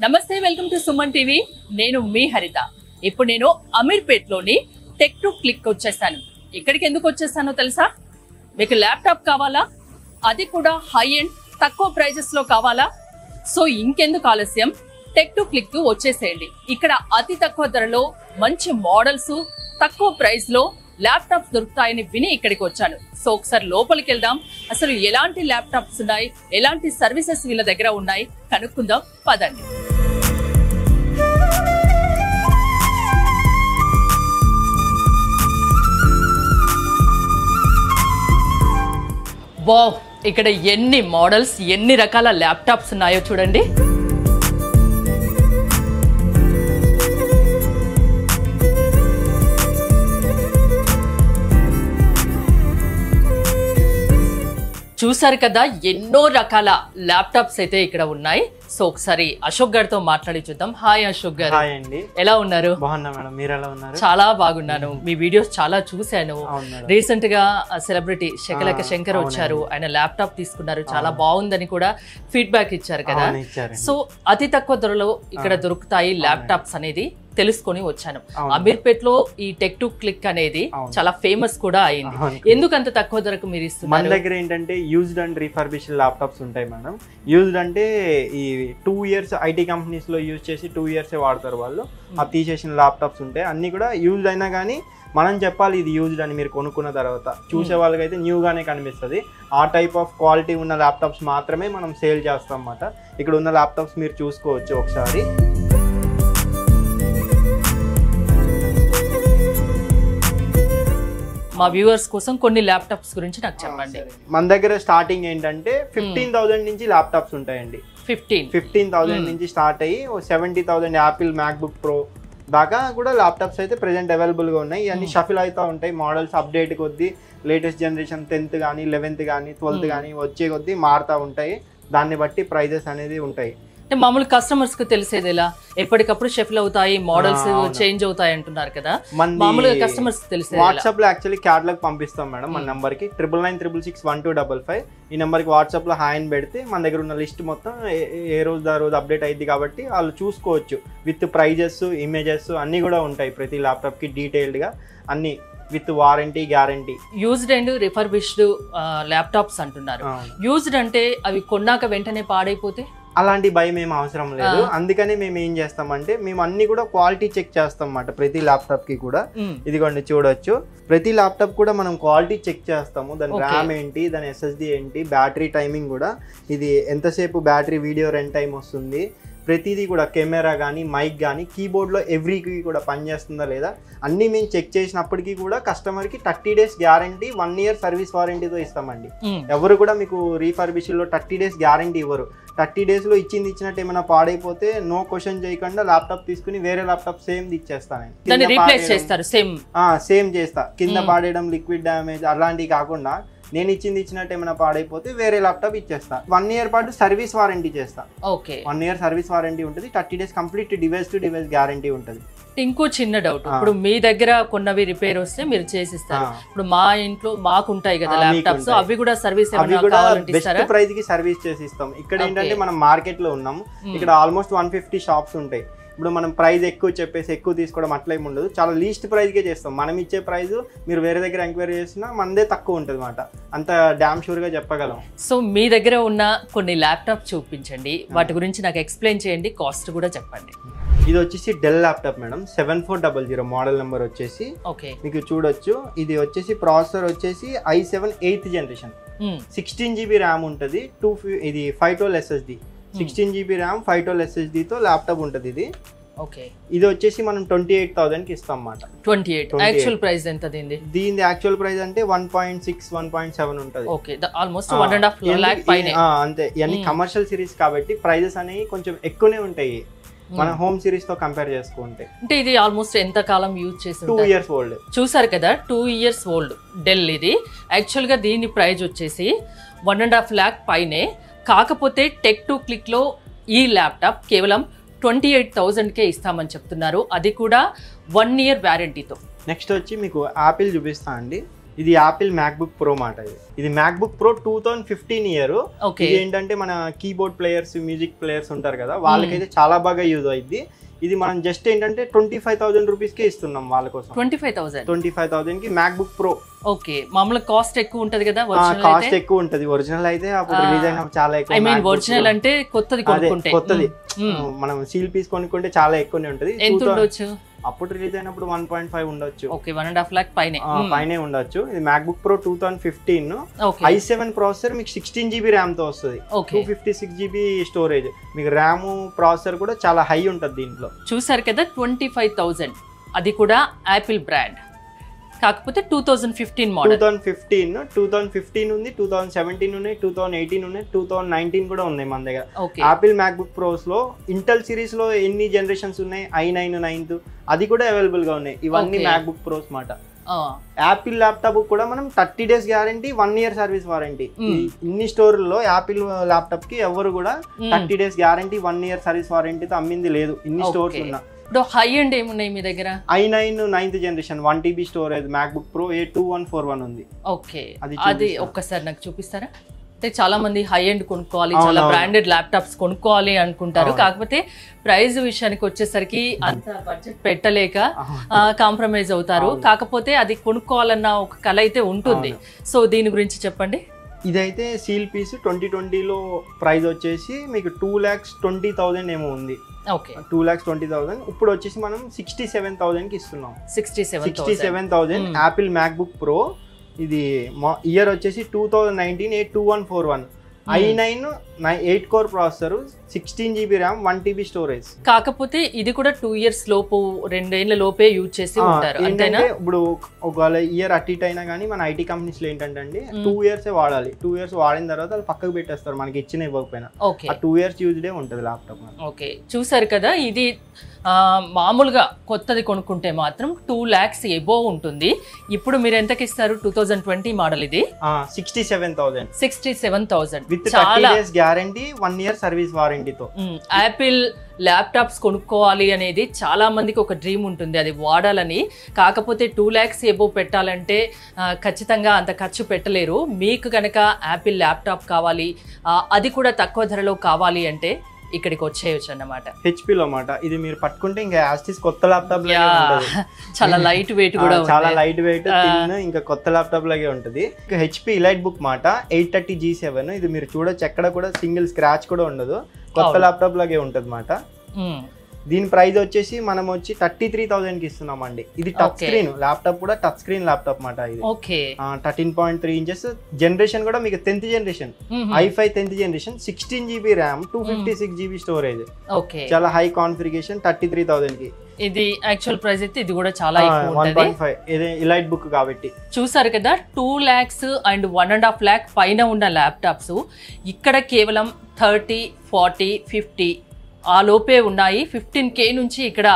నమస్తే, welcome to Suman TV. నేను మీ హరిత. ఇప్పుడు నేను అమీర్పేట్లోని టెక్ టు క్లిక్ వచ్చేసాను. ఇక్కడికి ఎందుకు వచ్చేసానో తెలుసా? మీకు ల్యాప్టాప్ కావాలా, అది కూడా హై ఎండ్ తక్కువ ప్రైజెస్ లో కావాలా? సో ఇంకెందుకు ఆలస్యం, టెక్ టు క్లిక్ వచ్చేసేయండి. ఇక్కడ అతి తక్కువ ధరలో మంచి మోడల్స్ తక్కువ ప్రైస్ లో ల్యాప్టాప్స్ దొరుకుతాయని విని ఇక్కడికి వచ్చాను. సో ఒకసారి లోపలికి వెళ్దాం. అసలు ఎలాంటి ల్యాప్టాప్స్ ఉన్నాయి, ఎలాంటి సర్వీసెస్ వీళ్ళ దగ్గర ఉన్నాయి కనుక్కుందాం, పదండి. వావ్, ఇక్కడ ఎన్ని మోడల్స్, ఎన్ని రకాల ల్యాప్టాప్స్ ఉన్నాయో చూడండి. చూసారు కదా, ఎన్నో రకాల ల్యాప్టాప్స్ అయితే ఇక్కడ ఉన్నాయి. సో ఒకసారి అశోక్ గారితో మాట్లాడి చూద్దాం. హాయ్ అశోక్ గారు. హాయ్ అండి. ఎలా ఉన్నారు? బాగున్నా మేడం, మీరు ఎలా ఉన్నారు? చాలా బాగున్నాను. మీ వీడియోస్ చాలా చూశాను. రీసెంట్ గా సెలబ్రిటీ శకలక శంకర్ వచ్చారు, ఆయన ల్యాప్టాప్ తీసుకున్నారు, చాలా బాగుందని కూడా ఫీడ్బ్యాక్ ఇచ్చారు కదా. సో అతి తక్కువ ధరలో ఇక్కడ దొరుకుతాయి ల్యాప్టాప్స్ అనేది తెలుసుకొని వచ్చాను. అమీర్పేట్ లో ఈ టెక్ టు క్లిక్ అనేది చాలా ఫేమస్ కూడా అయింది. ఎందుకు అంత తక్కువ ధరకు మీరు ఇస్తున్నారు? మన దగ్గర ఏంటంటే యూజ్డ్ అండ్ రీఫర్బిష్డ్ ల్యాప్టాప్స్ ఉంటాయి మేడం. యూజ్డ్ అంటే ఈ 2 years ఐటీ కంపెనీస్ లో యూజ్ చేసి 2 years వాడతారు వాళ్ళు. ఆ తీసేసిన ల్యాప్టాప్స్ ఉంటాయి, అన్ని కూడా యూజ్డ్ అయినా కానీ మనం చెప్పాలి ఇది యూజ్డ్ అని. మీరు కొనుక్కున్న తర్వాత చూసే వాళ్ళకైతే న్యూగానే కనిపిస్తుంది. ఆ టైప్ ఆఫ్ క్వాలిటీ ఉన్న ల్యాప్టాప్స్ మాత్రమే మనం సేల్ చేస్తాం అన్నమాట. ఇక్కడ ఉన్న ల్యాప్టాప్స్ మీరు చూసుకోవచ్చు ఒకసారి. మా వ్యూవర్స్ కోసం కొన్ని ల్యాప్టాప్స్ గురించి నాకు చెప్పండి. మన దగ్గర స్టార్టింగ్ ఏంటంటే 15,000 నుంచి ల్యాప్టాప్స్ ఉంటాయండి. 15,000 నుంచి స్టార్ట్ అయ్యి 70,000 యాపిల్ మ్యాక్బుక్ ప్రో దాకా కూడా ల్యాప్టాప్స్ అయితే ప్రెజెంట్ అవైలబుల్గా ఉన్నాయి. ఇవన్నీ షఫిల్ అవుతూ ఉంటాయి. మోడల్స్ అప్డేట్ కొద్దీ లేటెస్ట్ జనరేషన్ 10th కానీ 11th కానీ 12th కానీ వచ్చే కొద్దీ మారుతూ ఉంటాయి. దాన్ని బట్టి ప్రైజెస్ అనేది ఉంటాయి. మామూలు కస్టమర్స్ కు తెలిసేది ఎలా? ఎప్పటికప్పుడు షఫిల్ అవుతాయి, మోడల్స్ చేంజ్ అవుతాయి అంటున్నారు కదా. మామూలుగా కస్టమర్స్ తెలిసేది వాట్సాప్ లో యాక్చువల్లీ క్యాటలాగ్ పంపిస్తాం మేడం మన నంబర్ కి 9996612555. ఈ నెంబర్ కి వాట్సాప్ లో హాయ్ అని పెడితే మన దగ్గర ఉన్న లిస్ట్ మొత్తం ఏ రోజు ఆ రోజు అప్డేట్ అయింది కాబట్టి వాళ్ళు చూసుకోవచ్చు. విత్ ప్రైజెస్, ఇమేజెస్ అన్ని కూడా ఉంటాయి ప్రతి ల్యాప్టాప్ కి డీటెయిల్డ్ గా, అన్ని with warranty, guarantee. Used and refurbished laptops అంటున్నారు. యూజ్డ్ అంటే అవి కొన్నాక వెంటనే పాడైపోతే అలాంటి భయం ఏం అవసరం లేదు. అందుకనే మేము ఏం చేస్తామంటే మేము అన్ని కూడా క్వాలిటీ చెక్ చేస్తాం అన్నమాట ప్రతి ల్యాప్టాప్ కి కూడా. ఇదిగోండి చూడొచ్చు, ప్రతి ల్యాప్టాప్ కూడా మనం క్వాలిటీ చెక్ చేస్తాము. దాని ర్యామ్ ఏంటి, దాని SSD ఏంటి, బ్యాటరీ టైమింగ్ కూడా, ఇది ఎంతసేపు బ్యాటరీ వీడియో రన్ టైం వస్తుంది, ప్రతిదీ కూడా కెమెరా కానీ మైక్ కానీ కీబోర్డ్లో ఎవ్రీకి కూడా పనిచేస్తుందా లేదా అన్నీ మేము చెక్ చేసినప్పటికీ కూడా కస్టమర్కి 30 days గ్యారంటీ, 1 year సర్వీస్ వారంటీతో ఇస్తామండి. ఎవరు కూడా మీకు రీఫర్బిష్లో 30 days గ్యారంటీ ఇవ్వరు. 30 daysలో ఇచ్చినట్టు ఏమైనా పాడైపోతే నో క్వశ్చన్ చేయకుండా ల్యాప్టాప్ తీసుకుని వేరే ల్యాప్టాప్ సేమ్ ఇచ్చేస్తాను. సేమ్ చేస్తా. కింద పాడేయడం, లిక్విడ్ డ్యామేజ్ అలాంటివి కాకుండా నేను ఇచ్చినట్టు ఏమైనా పాడైపోతే వేరే ల్యాప్టాప్ ఇచ్చేస్తా. 1 year పాటు సర్వీస్ వారంటీ చేస్తా. 1 year సర్వీస్ వారంటీ ఉంటుంది. 30 days complete device to device guarantee ఉంటుంది. ఇంకో చిన్న డౌట్, ఇప్పుడు మీ దగ్గర కొన్నవి రిపేర్ వస్తే మీరు చేసిస్తారు. ఇప్పుడు మా ఇంట్లో మాకు ఉంటాయి కదా ల్యాప్టాప్స్, అవి కూడా సర్వీస్ బెస్ట్ ప్రైస్ కి సర్వీస్ చేసి ఇస్తాం. ఇక్కడ ఏంటంటే మనం మార్కెట్ లో ఉన్నాము, ఇక్కడ ఆల్మోస్ట్ 150 షాప్స్ ఉంటాయి. ఇప్పుడు మనం ప్రైస్ ఎక్కువ చెప్పేసి ఎక్కువ తీసుకోవడం అట్లా ఏమి ఉండదు. చాలా లీస్ట్ ప్రైస్కే చేస్తాం. మనం ఇచ్చే ప్రైస్ మీరు వేరే దగ్గర ఎంక్వైరీ చేసినా మనదే తక్కువ ఉంటుంది అన్నమాట. అంత డ్యామ్ షూర్గా చెప్పగలం. సో మీ దగ్గర ఉన్న కొన్ని ల్యాప్టాప్ చూపించండి, వాటి గురించి నాకు ఎక్స్ప్లెయిన్ చేయండి, కాస్ట్ కూడా చెప్పండి. ఇది వచ్చేసి Dell laptop madam, 7400 model number వచ్చేసి. మీకు చూడొచ్చు, ఇది వచ్చేసి ప్రాసెసర్ వచ్చేసి i7 8th generation, 16 GB RAM ఉంటుంది, ఇది 512 SSD, 16 GB ర్యామ్ 512 SSDతో ల్యాప్టాప్ ఉంటుంది ఇది. ఇది వచ్చేసి మనం 28,000కి ఇస్తాం అన్నమాట. 28. యాక్చువల్ ప్రైస్ ఎంత దీని? దీని యాక్చువల్ ప్రైస్ అంటే 1.6 1.7 ఉంటుంది. ఆల్మోస్ట్ 1.5 lakh పైనే. అంతే. ఇవన్నీ కమర్షియల్ సిరీస్ కాబట్టి ప్రైజెస్ అనేవి కొంచెం ఎక్కువనే ఉంటాయి మన హోమ్ సిరీస్ తో కంపేర్ చేసుకుంటే. అంటే ఇది ఆల్మోస్ట్ ఎంత కాలం యూజ్ చేసి? 2 years ఓల్డ్. చూసారు కదా, 2 years ఓల్డ్ డెల్ ఇది. యాక్చువల్ గా దీని ప్రైస్ వచ్చేసి 1.5 lakh పైనే. కాకపోతే టెక్ టు క్లిక్ లో ఈ ల్యాప్టాప్ కేవలం 28,000కే ఇస్తామని చెప్తున్నారు, అది కూడా 1 year వ్యారంటీతో. నెక్స్ట్ వచ్చి మీకు యాపిల్ చూపిస్తా అండి. ఇది యాపిల్ మ్యాక్బుక్ ప్రో మాట. ఇది మ్యాక్బుక్ ప్రో 2015 ఇయర్. ఇది ఏంటంటే మన కీబోర్డ్ ప్లేయర్స్, మ్యూజిక్ ప్లేయర్స్ ఉంటారు కదా, వాళ్ళకైతే చాలా బాగా యూజ్ అయ్యింది. ఇది మనం జస్ట్ ఏంటంటే 25,000 రూపీస్కే ఇస్తున్నాం వాళ్ళ కోసం. 25,000 కి మ్యాక్బుక్ ప్రో. ఓకే, మామూలుగా కాస్ట్ ఎక్కువ ఉంటది కదా? కాస్ట్ ఎక్కువ ఉంటది. ఒరిజినల్ అయితే అప్పుడు రిలీజ్ అయినప్పుడు చాలా ఎక్కువ. ఐ మీన్ ఒరిజినల్ అంటే కొత్తది కొనుక్కుంటే, కొత్తది మనం సీల్ పీస్ కొనుక్కుంటే చాలా ఎక్కువనే ఉంటది. ఎంత ఉండొచ్చు అప్పుడు రిలీజ్ అయినప్పుడు? 1.5 ఉండొచ్చు. ఓకే, 1.5 lakh పైనే ఉండొచ్చు. ఇది మ్యాక్బుక్ ప్రో 2015. i7 ప్రాసెసర్ మీకు 16 GB ర్యామ్ తో వస్తుంది, 256 GB స్టోరేజ్. మీకు ర్యామ్ ప్రాసెసర్ కూడా చాలా హై ఉంటుంది దీంట్లో. చూసారు కదా, 25,000, అది కూడా యాపిల్ బ్రాండ్, కాకపోతే 2015 మోడల్. 2015 ఉంది, 2017 ఉన్నాయి, 2018 ఉన్నాయి, 2019 కూడా ఉన్నాయి మన దగ్గర. యాపిల్ మ్యాక్బుక్ ప్రోస్ లో ఇంటెల్ సిరీస్ లో ఎన్ని జనరేషన్స్ ఉన్నాయి, i9 9th అది కూడా అవైలబుల్ గా ఉన్నాయి. ఇవన్నీ మ్యాక్బుక్ ప్రోస్ మాట. యాపిల్ ల్యాప్టాప్ కూడా మనం 30 days guarantee, 1 year service warranty. ఇన్ని స్టోర్లలో యాపిల్ ల్యాప్టాప్ కి ఎవరు కూడా 30 days గ్యారంటీ, 1 year సర్వీస్ వారంటీతో అమ్మింది లేదు ఇన్ని స్టోర్స్ ఉన్నా. ఇప్పుడు హై అండ్ ఏమున్నాయి మీ దగ్గర? i9 9th generation 1 TB storage MacBook pro A2141 ఉంది. ఓకే, అది ఒక్కసారి నాకు చూపిస్తారా? అంటే చాలా మంది హై ఎండ్ కొనుక్కోవాలి, చాలా బ్రాండెడ్ ల్యాప్టాప్స్ కొనుక్కోవాలి అనుకుంటారు, కాకపోతే ప్రైస్ విషయానికి వచ్చేసరికి అంత బడ్జెట్ పెట్టలేక కాంప్రమైజ్ అవుతారు. కాకపోతే అది కొనుక్కోవాలన్న ఒక కళ అయితే ఉంటుంది. సో దీని గురించి చెప్పండి. ఇదైతే సీల్ పీస్ 2020లో ప్రైస్ వచ్చేసి మీకు 2,20,000 ఏమో ఉంది. 2,20,000. ఇప్పుడు వచ్చేసి మనం 67,000 కి ఇస్తున్నాం. 67,000 యాపిల్ మ్యాక్బుక్ ప్రో. ఇది ఇయర్ వచ్చేసి 2019 A2141, i9 8 core processor, 16 GB RAM, 1 TB storage. కాకపోతే ఇది కూడా 2 years లోపు, 2 ఏళ్ల లోపే యూజ్ చేసి ఉంటారు అంతేనా? ఇప్పుడు ఒకవేళ ఇయర్ అటు ఇటు అయినా కానీ మన ఐటీ కంపెనీస్ లో ఏంటంటే అండి 2 years వాడాలి. 2 years వాడిన తర్వాత అది పక్కకు పెట్టేస్తారు మనకి ఇచ్చిన ఇవ్వకపోయినా. ఆ 2 years యూజ్ డే ఉంటుంది ల్యాప్టాప్. ఓకే, చూసారు కదా, ఇది మామూలుగా కొత్తది కొనుక్కుంటే మాత్రం 2 lakhs ఎబోవ్ ఉంటుంది. ఇప్పుడు మీరు ఎంతకి ఇస్తారు? 2020 మోడల్ ఇది 67,000 with 30 days guarantee, 1 year service వారంటీతో. యాపిల్ ల్యాప్టాప్స్ కొనుక్కోవాలి అనేది చాలా మందికి ఒక డ్రీమ్ ఉంటుంది, అది వాడాలని. కాకపోతే 2 lakhs ఎబోవ్ పెట్టాలంటే ఖచ్చితంగా అంత ఖర్చు పెట్టలేరు. మీకు కనుక యాపిల్ ల్యాప్టాప్ కావాలి, అది కూడా తక్కువ ధరలో కావాలి అంటే ఇక్కడికి వచ్చేయచ్చు అన్నమాట. హెచ్పీలో మాట. ఇది మీరు పట్టుకుంటే ఇంకా యాస్టిస్ కొత్త ల్యాప్టాప్ చాలా లైట్ వెయిట్ కూడా, చాలా లైట్ వెయిట్, ఇంకా కొత్త ల్యాప్టాప్ లాగే ఉంటుంది. హెచ్పీ ఎలైట్ బుక్ మాట 830 G7. ఇది మీరు చూడొచ్చు, ఎక్కడ కూడా సింగిల్ స్క్రాచ్ కూడా ఉండదు, కొత్త ల్యాప్టాప్ లాగే ఉంటుంది మాట. దీని ప్రైస్ వచ్చేసి మనం వచ్చి 33,000 కి ఇస్తున్నాం అండి. ఇది టచ్ స్క్రీన్ ల్యాప్టాప్, కూడా టచ్ స్క్రీన్ ల్యాప్టాప్ మాట. ఇది 13.3 inches. జనరేషన్ కూడా మీకు 10th generation, i5 10th generation, 16 GB RAM, 256 GB storage. చాలా హై కాన్ఫిగరేషన్ 33,000 కి. ఇది యాక్చువల్ ప్రైస్ అయితే ఇది కూడా చాలా ఎక్కువ ఉంటది. 1.5 ఇది ఎలైట్ బుక్ కాబట్టి. చూసారు కదా, 2 lakhs and 1.5 lakh పైన ఉన్న ల్యాప్టాప్స్ ఇక్కడ కేవలం 30, 40, 50 ఆ లోపే ఉన్నాయి. 15K నుంచి ఇక్కడ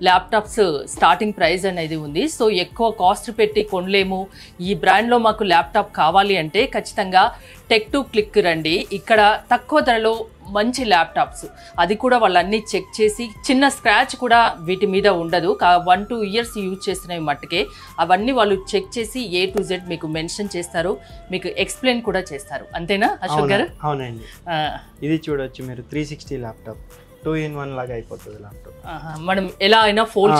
ల్యాప్టాప్స్ స్టార్టింగ్ ప్రైస్ అనేది ఉంది. సో ఎక్కువ కాస్ట్ పెట్టి కొనలేము, ఈ బ్రాండ్లో మాకు ల్యాప్టాప్ కావాలి అంటే ఖచ్చితంగా Tech2Click రండి. ఇక్కడ తక్కువ ధరలో మంచి ల్యాప్టాప్స్, అది కూడా వాళ్ళు అన్నీ చెక్ చేసి, చిన్న స్క్రాచ్ కూడా వీటి మీద ఉండదు. 1-2 years యూజ్ చేసినవి మట్టుకే అవన్నీ వాళ్ళు చెక్ చేసి A to Z మీకు మెన్షన్ చేస్తారు, మీకు ఎక్స్ప్లెయిన్ కూడా చేస్తారు. అంతేనా అశోక్ గారు? అవునండి. ఇది చూడొచ్చు మీరు, 360 ల్యాప్టాప్, 2-in-1 లాగా అయిపోతుంది ల్యాప్టాప్. మనం ఎలా అయినా ఫోల్డ్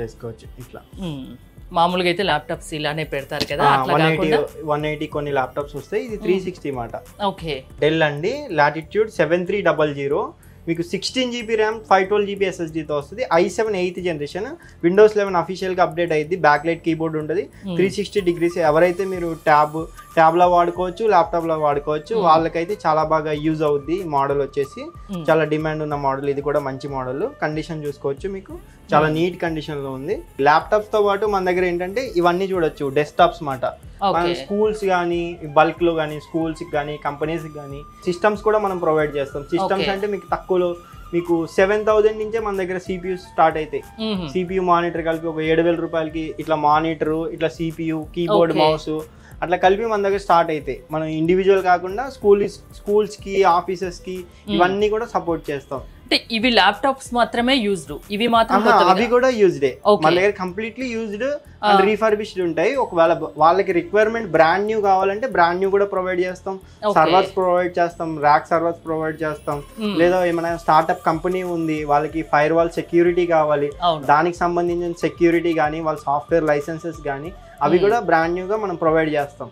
చేసుకోవచ్చు, ఇట్లా. మామూలుగా అయితే ల్యాప్టాప్స్ ఇలానే పెడతారు కదా, 180 కొన్ని ల్యాప్టాప్స్ వస్తాయి. ఇది 360 మాట. ఓకే, డెల్ అండి, లాటిట్యూడ్ 7300, మీకు 16 GB ర్యామ్, 512 GB SSDతో వస్తుంది. i7 8th జనరేషన్, Windows 11 అఫీషియల్గా అప్డేట్ అయ్యింది. బ్యాక్ లైట్ కీబోర్డ్ ఉంటుంది, 360 degrees. ఎవరైతే మీరు ట్యాబ్లో వాడుకోవచ్చు, ల్యాప్టాప్లో వాడుకోవచ్చు, వాళ్ళకైతే చాలా బాగా యూజ్ అవుద్ది. ఈ మోడల్ వచ్చేసి చాలా డిమాండ్ ఉన్న మోడల్, ఇది కూడా మంచి మోడల్. కండిషన్ చూసుకోవచ్చు, మీకు చాలా నీట్ కండిషన్లో ఉంది. ల్యాప్టాప్స్తో పాటు మన దగ్గర ఏంటంటే ఇవన్నీ చూడొచ్చు, డెస్క్టాప్స్ మాట. స్కూల్స్ కానీ, బల్క్ లో కానీ, స్కూల్స్ కానీ, కంపెనీస్ కానీ సిస్టమ్స్ కూడా మనం ప్రొవైడ్ చేస్తాం. సిస్టమ్స్ అంటే మీకు తక్కువలో, మీకు 7,000 నుంచే మన దగ్గర CPU స్టార్ట్ అవుతాయి. CPU మానిటర్ కలిపి ఒక 7,000 రూపాయలకి ఇట్లా మానిటర్, ఇట్లా CPU, కీబోర్డ్, మౌస్ అట్లా కలిపి మన దగ్గర స్టార్ట్ అవుతాయి. మనం ఇండివిజువల్ కాకుండా స్కూల్స్ కి, ఆఫీసెస్ కి ఇవన్నీ కూడా సపోర్ట్ చేస్తాం. అంటే ఇవి ల్యాప్టాప్స్ మాత్రమే యూజ్డ్, ఇవి మాత్రం అవి కూడా యూజ్డే. మన దగ్గర కంప్లీట్లీ యూజ్డ్ అండ్ రీఫర్బిష్డ్ ఉంటాయి. ఒకవేళ వాళ్ళకి రిక్వైర్మెంట్ బ్రాండ్ న్యూ కావాలంటే బ్రాండ్ న్యూ కూడా ప్రొవైడ్ చేస్తాం, సర్వర్స్ ప్రొవైడ్ చేస్తాం, ర్యాక్ సర్వర్స్ ప్రొవైడ్ చేస్తాం. లేదా ఏమైనా స్టార్ట్అప్ కంపెనీ ఉంది, వాళ్ళకి ఫైర్ వాల్ సెక్యూరిటీ కావాలి, దానికి సంబంధించిన సెక్యూరిటీ కానీ వాళ్ళ సాఫ్ట్వేర్ లైసెన్సెస్ కానీ అవి కూడా బ్రాండ్ న్యూగా మనం ప్రొవైడ్ చేస్తాం.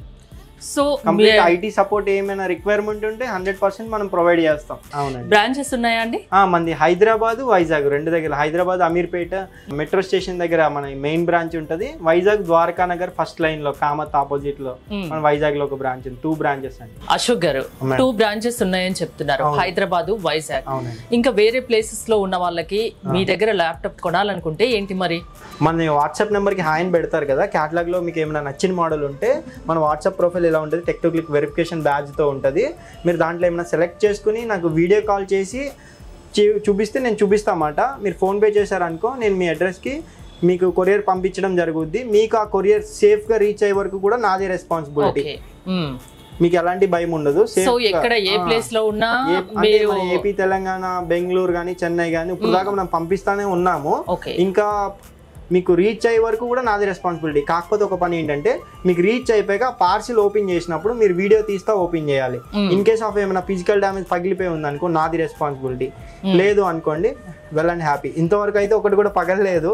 సో కంప్లీట్ ఐటీ సపోర్ట్ ఏమైనా రిక్వైర్మెంట్ ఉంటే 100% మనం ప్రొవైడ్ చేస్తాం. అవునండి. బ్రాంచెస్ ఉన్నాయా అండి? మంది హైదరాబాద్, వైజాగ్ రెండు దగ్గర. హైదరాబాద్ అమీర్పేట మెట్రో స్టేషన్ దగ్గర మన మెయిన్ బ్రాంచ్ ఉంటుంది. వైజాగ్ ద్వారకా నగర్ ఫస్ట్ లైన్ లో కామత్ ఆపోజిట్ లో మన వైజాగ్ లో ఒక బ్రాంచ్, 2 బ్రాంచెస్ అండి. అశోక్ గారు 2 బ్రాంచెస్ ఉన్నాయని చెప్తున్నారు, హైదరాబాద్, వైజాగ్. ఇంకా వేరే ప్లేసెస్ లో ఉన్న వాళ్ళకి మీ దగ్గర ల్యాప్టాప్ కొనాలనుకుంటే ఏంటి మరి? మన వాట్సాప్ నెంబర్ కి హాయ్ పెడతారు కదా, క్యాటలాగ్ లో మీకు ఏమైనా నచ్చిన మోడల్ ఉంటే మన వాట్సాప్ ప్రొఫైల్ ఇలా ఉంటుంది, టెక్ టు క్లిక్ వెరిఫికేషన్ బ్యాడ్జ్తో ఉంటుంది. మీరు దాంట్లో ఏమైనా సెలెక్ట్ చేసుకుని నాకు వీడియో కాల్ చేసి చూపిస్తే నేను చూపిస్తామాట. మీరు ఫోన్పే చేశారనుకో, నేను మీ అడ్రస్కి మీకు కొరియర్ పంపించడం జరుగుద్ది. మీకు ఆ కొరియర్ సేఫ్గా రీచ్ అయ్యే వరకు కూడా నాదే రెస్పాన్సిబిలిటీ. మీకు ఎలాంటి భయం ఉండదు. ఏపీ, తెలంగాణ, బెంగళూరు కానీ, చెన్నై కానీ ఇప్పుడు దాకా మనం పంపిస్తానే ఉన్నాము. ఇంకా మీకు రీచ్ అయ్యే వరకు కూడా నాది రెస్పాన్సిబిలిటీ. కాకపోతే ఒక పని ఏంటంటే, మీకు రీచ్ అయిపోయాక పార్సిల్ ఓపెన్ చేసినప్పుడు మీరు వీడియో తీస్తా ఓపెన్ చేయాలి. ఇన్ కేస్ ఆఫ్ ఏమైనా ఫిజికల్ డ్యామేజ్ పగిలిపోయి ఉంది అనుకో, నాది రెస్పాన్సిబిలిటీ. లేదు అనుకోండి, వెల్ అండ్ హ్యాపీ. ఇంతవరకు అయితే ఒకటి కూడా పగలలేదు.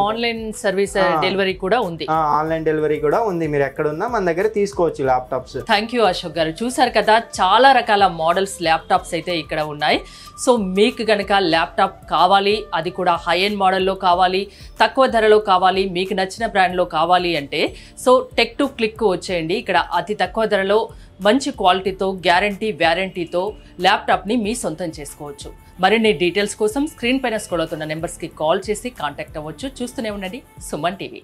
ఆన్లైన్ సర్వీస్ డెలివరీ కూడా ఉంది. ఆన్లైన్ డెలివరీ కూడా ఉంది. మీరు ఎక్కడున్నా మన దగ్గర తీసుకోవచ్చు laptops. Thank you Ashok garu. చూసారు కదా, చాలా రకాల మోడల్స్ ల్యాప్టాప్స్ అయితే ఇక్కడ ఉన్నాయి. సో మీకు కనుక ల్యాప్టాప్ కావాలి, అది కూడా హై ఎండ్ మోడల్లో కావాలి, తక్కువ ధరలో కావాలి, మీకు నచ్చిన బ్రాండ్లో కావాలి అంటే సో టెక్ టు క్లిక్ వచ్చేయండి. ఇక్కడ అతి తక్కువ ధరలో మంచి క్వాలిటీతో, గ్యారంటీ, వ్యారంటీతో ల్యాప్టాప్ని మీ సొంతం చేసుకోవచ్చు. మరిన్ని డీటెయిల్స్ కోసం స్క్రీన్ పైన స్క్రోల్ అవుతున్న నెంబర్స్కి కాల్ చేసి కాంటాక్ట్ అవ్వచ్చు. చూస్తూనే ఉండండి సుమన్ టీవీ.